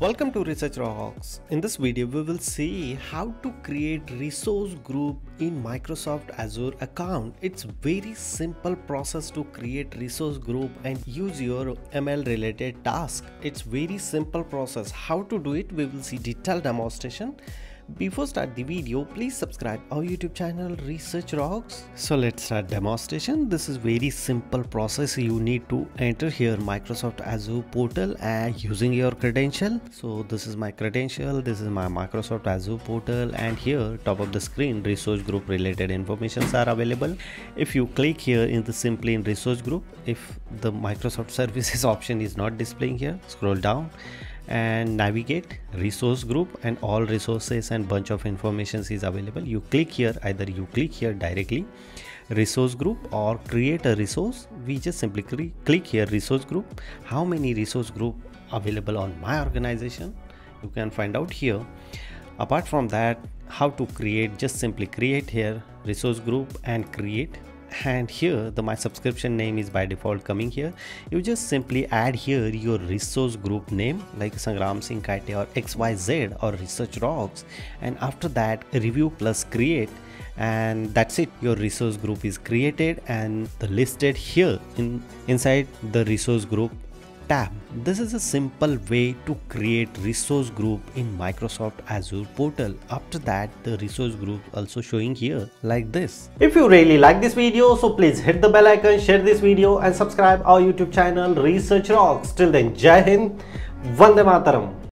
Welcome to Research Rocks. In this video, we will see how to create resource group in Microsoft Azure account. It's very simple process to create resource group and use your ML related task. It's very simple process. How to do it, we will see detailed demonstration. Before start the video, please subscribe our YouTube channel Research Rocks. So let's start demonstration. This is very simple process. You need to enter here Microsoft Azure portal and using your credential. So this is my credential. This is my Microsoft Azure portal, and here top of the screen resource group related informations are available. If you click here in the simply in resource group, if the Microsoft services option is not displaying here, scroll down and navigate resource group, and all resources and bunch of information is available. You click here, either you click here directly resource group or create a resource. We just simply click here resource group. How many resource group available on my organization, you can find out here. Apart from that, how to create, just simply create here resource group and create. And here my subscription name is by default coming here. You just simply add here your resource group name like Sangram Singh Kaite or XYZ or Research Rocks, and after that review plus create, and that's it. Your resource group is created and listed here inside the resource group tab. This is a simple way to create resource group in Microsoft Azure portal. After that, the resource group also showing here like this. If you really like this video, so please hit the bell icon, share this video and subscribe our YouTube channel Research Rocks. Till then, Jai Hind, Vande Mataram.